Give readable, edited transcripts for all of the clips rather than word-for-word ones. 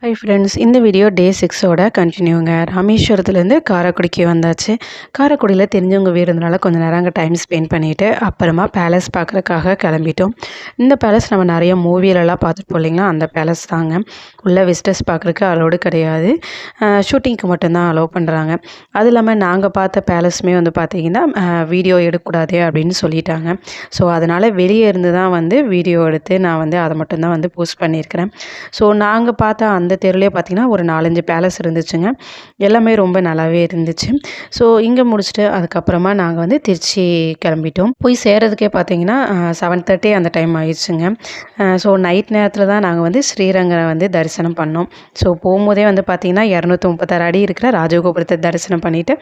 Hi friends, இந்த video டே 6ஓட கண்டினியூங்க. ராமேஸ்வரத்துலேருந்து காரைக்குடிக்கு வந்தாச்சு. காரைக்குடியில் தெரிஞ்சவங்க வீடு இருந்தனால கொஞ்சம் நேரம் அங்கே டைம் ஸ்பெண்ட் பண்ணிவிட்டு அப்புறமா பேலஸ் பார்க்குறதுக்காக கிளம்பிட்டோம். இந்த பேலஸ் நம்ம நிறைய மூவிலலாம் பார்த்துருப்போம் இல்லைங்களா, அந்த பேலஸ் தாங்க. உள்ள விசிட்டர்ஸ் பார்க்குறக்கு அலோடு கிடையாது, ஷூட்டிங்க்கு மட்டும்தான் அலோவ் பண்ணுறாங்க. அது இல்லாமல் நாங்கள் பார்த்த பேலஸுமே வந்து பார்த்திங்கன்னா வீடியோ எடுக்கக்கூடாது அப்படின்னு சொல்லிட்டாங்க. ஸோ அதனால் வெளியே இருந்து தான் வந்து வீடியோ எடுத்து நான் வந்து அதை மட்டும்தான் வந்து போஸ்ட் பண்ணியிருக்கிறேன். ஸோ நாங்கள் பார்த்த அந்த தெருவிலே பார்த்திங்கன்னா ஒரு 4-5 பேலஸ் இருந்துச்சுங்க. எல்லாமே ரொம்ப நல்லாவே இருந்துச்சு. ஸோ இங்கே முடிச்சுட்டு அதுக்கப்புறமா நாங்கள் வந்து திருச்சி கிளம்பிட்டோம். போய் சேர்றதுக்கே பார்த்திங்கன்னா 7:30 அந்த டைம் ஆயிடுச்சுங்க. ஸோ நைட் நேரத்தில் தான் நாங்கள் வந்து ஸ்ரீரங்கம் வந்து தரிசனம் பண்ணோம். ஸோ போகும்போதே வந்து பார்த்திங்கன்னா 236 அடி இருக்கிற ராஜகோபுரத்தை தரிசனம் பண்ணிவிட்டு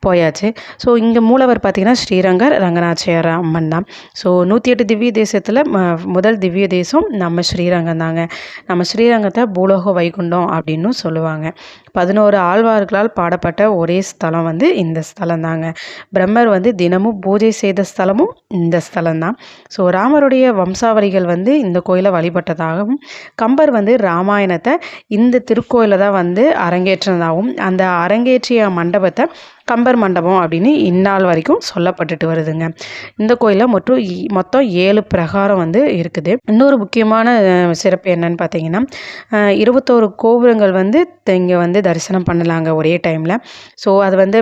போயாச்சு. ஸோ இங்கே மூலவர் பார்த்திங்கன்னா ஸ்ரீரங்கர் ரங்கநாச்சியார் அம்மன் தான். ஸோ 108 திவ்ய தேசத்தில் முதல் திவ்ய தேசம் நம்ம ஸ்ரீரங்கம் தாங்க. நம்ம ஸ்ரீரங்கத்தை பூலோக வைகுண்டம் அப்படின்னும் சொல்லுவாங்க. 11 ஆழ்வார்களால் பாடப்பட்ட ஒரே ஸ்தலம் வந்து இந்த ஸ்தலம் தாங்க. பிரம்மர் வந்து தினமும் பூஜை செய்த ஸ்தலமும் இந்த ஸ்தலம் தான். ஸோ ராமருடைய வம்சாவளிகள் வந்து இந்த கோயிலை வழிபட்டதாகவும், கம்பர் வந்து ராமாயணத்தை இந்த திருக்கோயிலில் தான் வந்து அரங்கேற்றினதாகவும், அந்த அரங்கேற்றிய மண்டபத்தை கம்பர் மண்டபம் அப்படின்னு இந்நாள் வரைக்கும் சொல்லப்பட்டுட்டு வருதுங்க. இந்த கோயிலில் மொத்தம் 7 பிரகாரம் வந்து இருக்குது. இன்னொரு முக்கியமான சிறப்பு என்னன்னு பார்த்தீங்கன்னா, 21 கோபுரங்கள் வந்து இங்கே வந்து தரிசனம் பண்ணலாங்க ஒரே டைமில். ஸோ அது வந்து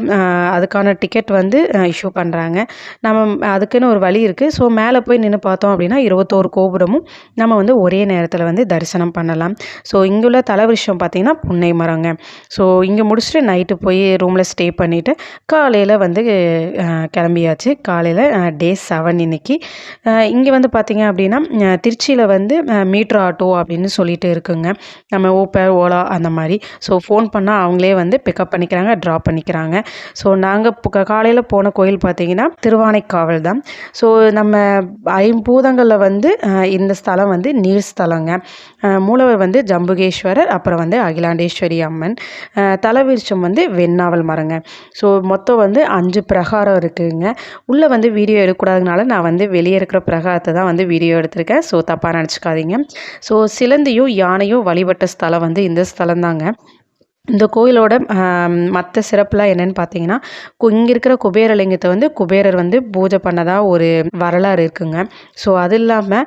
அதுக்கான டிக்கெட் வந்து இஷ்யூ பண்ணுறாங்க. நம்ம அதுக்குன்னு ஒரு வழி இருக்குது. ஸோ மேலே போய் நின்று பார்த்தோம் அப்படின்னா 21 கோபுரமும் நம்ம வந்து ஒரே நேரத்தில் வந்து தரிசனம் பண்ணலாம். ஸோ இங்குள்ள தலவிருஷம் பார்த்திங்கன்னா புன்னை மரங்க. ஸோ இங்கே முடிச்சுட்டு நைட்டு போய் ரூமில் ஸ்டே பண்ணிவிட்டு காலையில் வந்து கிளம்பியாச்சு. காலையில் டே 7 இன்னைக்கு. இங்கே வந்து பார்த்திங்க அப்படின்னா திருச்சியில் வந்து மீட்ரு ஆட்டோ அப்படின்னு சொல்லிட்டு இருக்குங்க. நம்ம ஊபர், ஓலா அந்த மாதிரி. ஸோ ஃபோன் பண்ணால் அவங்களே வந்து பிக்கப் பண்ணிக்கிறாங்க, ட்ராப் பண்ணிக்கிறாங்க. ஸோ நாங்கள் காலையில் போன கோயில் பார்த்திங்கன்னா திருவானைக்காவல் தான். ஸோ நம்ம ஐம்பூதங்களில் வந்து இந்த ஸ்தலம் வந்து நீர் ஸ்தலங்க. மூலவர் வந்து ஜம்புகேஸ்வரர், அப்புறம் வந்து அகிலாண்டேஸ்வரி அம்மன். தலவிருச்சம் வந்து வெண்ணாவல் மரங்க. ஸோ மொத்தம் வந்து 5 பிரகாரம் இருக்குதுங்க. உள்ளே வந்து வீடியோ எடுக்கக்கூடாதுனால நான் வந்து வெளியே இருக்கிற பிரகாரத்தை தான் வந்து வீடியோ எடுத்திருக்கேன். ஸோ தப்பாக நினச்சிக்காதீங்க. ஸோ சிலந்தியும் யானையும் வழிபட்ட ஸ்தலம் வந்து இந்த ஸ்தலம் தாங்க. இந்த கோயிலோட மற்ற சிறப்புலாம் என்னென்னு பார்த்தீங்கன்னா, இங்கே இருக்கிற குபேரலிங்கத்தை வந்து குபேரர் வந்து பூஜை பண்ணதாக ஒரு வரலாறு இருக்குங்க. ஸோ அது இல்லாமல்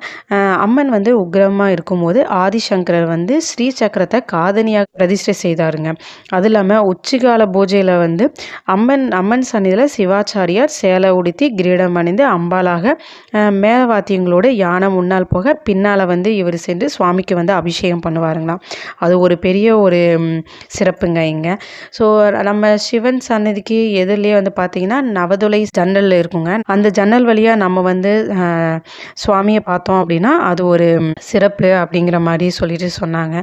அம்மன் வந்து உக்கிரமாக இருக்கும்போது ஆதிசங்கரர் வந்து ஸ்ரீ சக்கரத்தை காதணியாக பிரதிஷ்டை செய்தாருங்க. அது இல்லாமல் உச்சிகால பூஜையில் வந்து அம்மன் சன்னிதியில் சிவாச்சாரியார் சேலை உடுத்தி கிரீடம் அணிந்து அம்பாலாக மேலவாத்தியங்களோடு யானை முன்னால் போக பின்னால் வந்து இவர் சென்று சுவாமிக்கு வந்து அபிஷேகம் பண்ணுவாருங்களாம். அது ஒரு பெரிய ஒரு சிறப்புங்க இங்கே. ஸோ நம்ம சிவன் சன்னதிக்கு எதிரிலே வந்து பார்த்திங்கன்னா நவதுளை ஜன்னல் இருக்குங்க. அந்த ஜன்னல் வழியாக நம்ம வந்து சுவாமியை பார்த்தோம் அப்படின்னா அது ஒரு சிறப்பு அப்படிங்கிற மாதிரி சொல்லிட்டு சொன்னாங்க.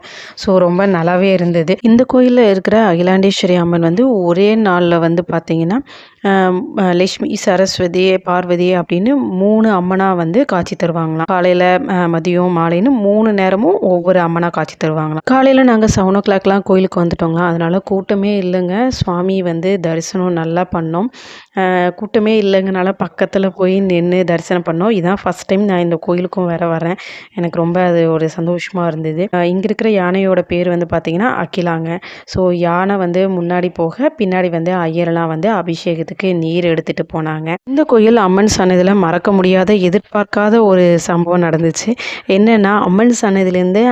ஸோ ரொம்ப நல்லாவே இருந்தது. இந்த கோயிலில் இருக்கிற அகிலாண்டேஸ்வரி அம்மன் வந்து ஒரே நாளில் வந்து பார்த்திங்கன்னா லக்ஷ்மி, சரஸ்வதி, பார்வதி அப்படின்னு 3 அம்மனாக வந்து காட்சி தருவாங்களாம். காலையில், மதியம், மாலைன்னு 3 நேரமும் ஒவ்வொரு அம்மனாக காட்சி தருவாங்களாம். காலையில் நாங்கள் 7 o'clockலாம் கோயிலுக்கு வந்துட்டோங்களா, அதனால் கூட்டமே இல்லைங்க. சுவாமி வந்து தரிசனம் நல்லா பண்ணோம். கூட்டமே இல்லைங்கனால பக்கத்தில் போய் நின்று தரிசனம் பண்ணோம். இதான் ஃபஸ்ட் டைம் நான் இந்த கோயிலுக்கும் வரேன். எனக்கு ரொம்ப அது ஒரு சந்தோஷமாக இருந்தது. இங்கே இருக்கிற யானையோட பேர் வந்து பார்த்திங்கன்னா அகிலாங்க. ஸோ யானை வந்து முன்னாடி போக பின்னாடி வந்து ஐயரெல்லாம் வந்து அபிஷேகத்துக்கு நீர் எடுத்துகிட்டு போனாங்க. இந்த கோயில் அம்மன் சன்னதியில் மறக்க முடியாத எதிர்பார்க்காத ஒரு சம்பவம் நடந்துச்சு. என்னென்னா, அம்மன் சன்னதிலேருந்து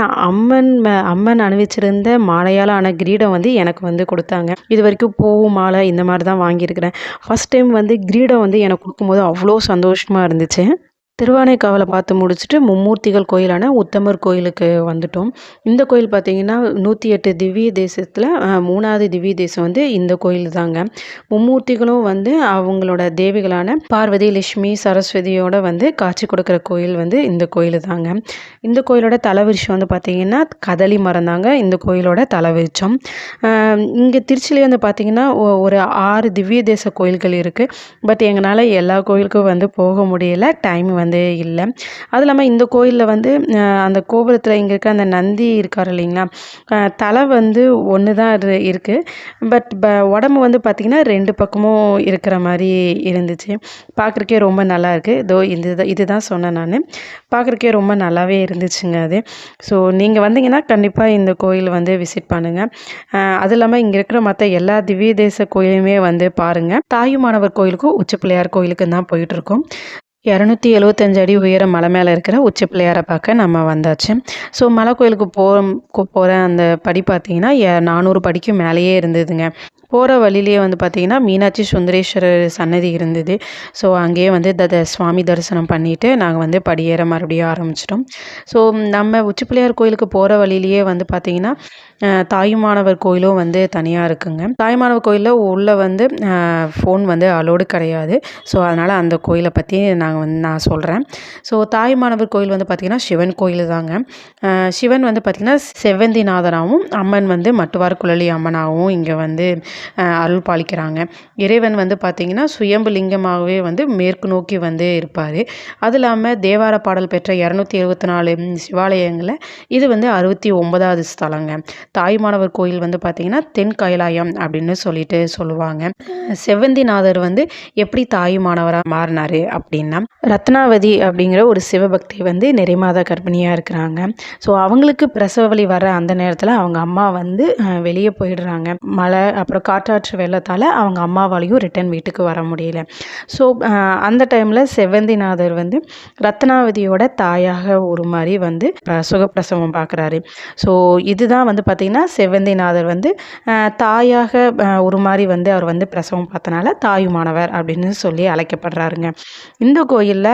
அம்மன் அணிவிச்சிருந்த மாலையால் ஆன கிரீடம் வந்து எனக்கு வந்து கொடுத்தாங்க. இது வரைக்கும் பூ, மாலை இந்த மாதிரி தான் வாங்கியிருக்கிறேன். ஃபஸ்ட் டைம் வந்து கிரீடம் வந்து எனக்கு கொடுக்கும்போது அவ்வளோ சந்தோஷமாக இருந்துச்சு. திருவானைக்காவலை பார்த்து முடிச்சுட்டு மும்மூர்த்திகள் கோயிலான உத்தமர் கோயிலுக்கு வந்துட்டோம். இந்த கோயில் பார்த்திங்கன்னா 108 திவ்ய தேசத்தில் 3வது திவ்ய தேசம் வந்து இந்த கோயில் தாங்க. மும்மூர்த்திகளும் வந்து அவங்களோட தேவிகளான பார்வதி, லட்சுமி, சரஸ்வதியோட வந்து காட்சி கொடுக்குற கோயில் வந்து இந்த கோயில் தாங்க. இந்த கோயிலோட தலவிருஷம் வந்து பார்த்திங்கன்னா கதலி மரம் தாங்க இந்த கோயிலோட தலவிருச்சம். இங்கே திருச்சியிலே வந்து பார்த்திங்கன்னா ஒரு 6 திவ்ய தேச கோயில்கள் இருக்குது. பட் எங்களால் எல்லா கோயிலுக்கும் வந்து போக முடியல, டைம் வந்து வந்து இல்லை. அது இல்லாமல் இந்த கோயிலில் வந்து அந்த கோபுரத்தில் இங்கே இருக்க அந்த நந்தி இருக்கார் இல்லைங்களா, தலை வந்து ஒன்று தான் இருக்குது. பட் உடம்பு வந்து பார்த்திங்கன்னா 2 பக்கமும் இருக்கிற மாதிரி இருந்துச்சு. பார்க்குறக்கே ரொம்ப நல்லா இருக்குது. இதோ இதுதான் சொன்னேன் நான். பார்க்குறக்கே ரொம்ப நல்லாவே இருந்துச்சுங்க அது. ஸோ நீங்கள் வந்தீங்கன்னா கண்டிப்பாக இந்த கோயில் வந்து விசிட் பண்ணுங்கள். அது இல்லாமல் இங்கே இருக்கிற மற்ற எல்லா திவ்ய தேச கோயிலுமே வந்து பாருங்கள். தாயுமானவர் கோயிலுக்கும் உச்சி பிள்ளையார் கோயிலுக்கும் தான் போயிட்டுருக்கோம். 275 அடி உயர மலை மேலே இருக்கிற உச்சி பிள்ளையாரை பார்க்க நம்ம வந்தாச்சு. ஸோ மலை கோயிலுக்கு போகிற அந்த படி பார்த்திங்கன்னா 400 படிக்கு மேலேயே இருந்ததுங்க. போகிற வழியிலேயே வந்து பார்த்திங்கன்னா மீனாட்சி சுந்தரேஸ்வரர் சன்னதி இருந்தது. ஸோ அங்கேயே வந்து சுவாமி தரிசனம் பண்ணிவிட்டு நாங்கள் வந்து படியேற மறுபடியும் ஆரம்பிச்சிட்டோம். ஸோ நம்ம உச்சி பிள்ளையார் கோயிலுக்கு போகிற வழியிலேயே வந்து பார்த்திங்கன்னா தாயுமானவர் கோயிலும் வந்து தனியாக இருக்குங்க. தாயுமானவர் கோயிலில் உள்ளே வந்து ஃபோன் வந்து அலோடு கிடையாது. ஸோ அதனால் அந்த கோயிலை பற்றி நான் சொல்கிறேன். ஸோ தாயுமானவர் கோயில் வந்து பார்த்திங்கன்னா சிவன் கோயில் தாங்க. சிவன் வந்து பார்த்திங்கன்னா செவ்வந்திநாதனாகவும், அம்மன் வந்து மட்டுவார் குழலி அம்மனாகவும் இங்கே வந்து அருள் பாலிக்கிறாங்க. இறைவன் வந்து பார்த்திங்கன்னா சுயம்பு லிங்கமாகவே வந்து மேற்கு நோக்கி வந்து இருப்பார். அது இல்லாமல் தேவார பாடல் பெற்ற 274 சிவாலயங்களில் இது வந்து 69வது ஸ்தலங்க. தாயுமானவர் கோயில் வந்து பார்த்திங்கன்னா தென் கைலாயம் அப்படின்னு சொல்லுவாங்க. செவ்வந்திநாதர் வந்து எப்படி தாயுமானவராக மாறினார் அப்படின்னா, ரத்னாவதி அப்படிங்கிற ஒரு சிவபக்தி வந்து நிறைமாத கர்ப்பிணியாக இருக்கிறாங்க. ஸோ அவங்களுக்கு பிரசவ வலி வர அந்த நேரத்தில் அவங்க அம்மா வந்து வெளியே போயிடுறாங்க. மழை அப்புறம் காற்றாற்று வெள்ளத்தால் அவங்க அம்மாவாலையும் ரிட்டன் வீட்டுக்கு வர முடியல. ஸோ அந்த டைமில் செவ்வந்திநாதர் வந்து ரத்னாவதியோட தாயாக உருமாறி வந்து சுகப்பிரசவம் பார்க்குறாரு. ஸோ இதுதான் வந்து பார்த்திங்கன்னா செவ்வந்திநாதர் வந்து தாயாக உருமாறி வந்து அவர் வந்து பிரசவம் பார்த்தனால தாயுமானவர் அப்படின்னு சொல்லி அழைக்கப்படுறாருங்க. இந்த கோயிலில்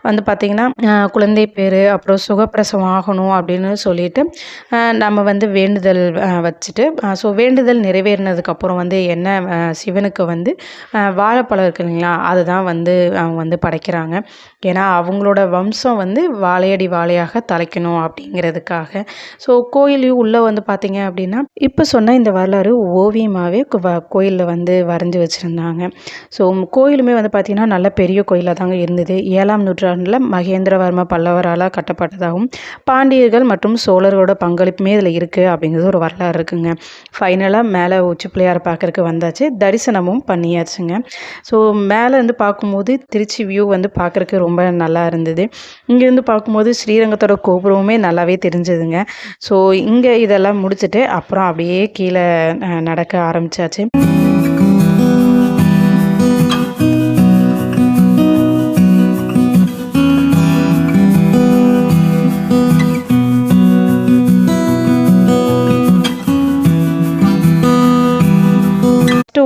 வந்து பார்த்திங்கன்னா குழந்தை பேர் அப்புறம் சுகப்பிரசவம் ஆகணும் அப்படின்னு சொல்லிட்டு நம்ம வந்து வேண்டுதல் வச்சுட்டு ஸோ வேண்டுதல் நிறைவேறினதுக்கப்புறம் வந்து என்ன சிவனுக்கு வந்து வாழைப்பழம் இருக்கு இல்லைங்களா, அதுதான் வந்து அவங்க வந்து படைக்கிறாங்க. ஏன்னா அவங்களோட வம்சம் வந்து வாழையடி வாழையாக தலைக்கணும் அப்படிங்கிறதுக்காக. ஸோ கோயிலையும் உள்ளே வந்து பார்த்திங்க அப்படின்னா இப்போ சொன்ன இந்த வரலாறு ஓவியமாகவே கோயிலில் வந்து வரைஞ்சி வச்சுருந்தாங்க. ஸோ கோயிலுமே வந்து பார்த்திங்கன்னா நல்ல பெரிய கோயிலாக தாங்க இருந்தது. 7ஆம் நூற்றாண்டில் மகேந்திரவர்ம பல்லவரால் கட்டப்பட்டதாகவும் பாண்டியர்கள் மற்றும் சோழர்களோட பங்களிப்புமே இதில் இருக்குது அப்படிங்கிறது ஒரு வரலாறு இருக்குங்க. ஃபைனலாக மேலே உச்சி பிள்ளையாரை பார்க்குறக்கு வந்தாச்சு, தரிசனமும் பண்ணியாச்சுங்க. ஸோ மேலே இருந்து பார்க்கும்போது திருச்சி வியூ வந்து பார்க்குறக்கு ரொம்ப நல்லா இருந்தது. இங்கேருந்து பார்க்கும்போது ஸ்ரீரங்கத்தோட கோபுரமுமே நல்லாவே தெரிஞ்சதுங்க. ஸோ இங்கே இதெல்லாம் முடிச்சுட்டு அப்புறம் அப்படியே கீழே நடக்க ஆரம்பித்தாச்சு.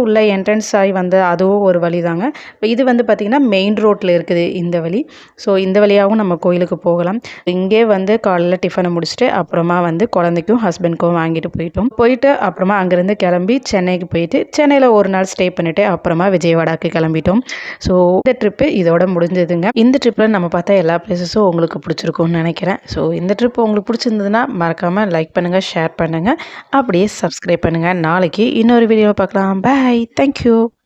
உள்ள என்ட்ரன்ஸ் ஆகி வந்து அதுவும் ஒரு வழி தாங்க. இது வந்து பார்த்திங்கன்னா மெயின் ரோட்டில் இருக்குது இந்த வழி. ஸோ இந்த வழியாகவும் நம்ம கோயிலுக்கு போகலாம். இங்கே வந்து காலையில் டிஃபனை முடிச்சுட்டு அப்புறமா வந்து குழந்தைக்கும் ஹஸ்பண்ட்க்கும் வாங்கிட்டு போயிட்டு அப்புறமா அங்கேருந்து கிளம்பி சென்னைக்கு போயிட்டு சென்னையில் ஒரு நாள் ஸ்டே பண்ணிவிட்டு அப்புறமா விஜயவாடாக்கு கிளம்பிட்டோம். ஸோ இந்த ட்ரிப்பு இதோட முடிஞ்சதுங்க. இந்த ட்ரிப்பில் நம்ம பார்த்தா எல்லா பிளேஸஸும் உங்களுக்கு பிடிச்சிருக்கும்னு நினைக்கிறேன். ஸோ இந்த ட்ரிப் உங்களுக்கு பிடிச்சிருந்ததுன்னா மறக்காமல் லைக் பண்ணுங்கள், ஷேர் பண்ணுங்கள், அப்படியே சப்ஸ்கிரைப் பண்ணுங்கள். நாளைக்கு இன்னொரு வீடியோ பார்க்கலாம். பாய். Thank you.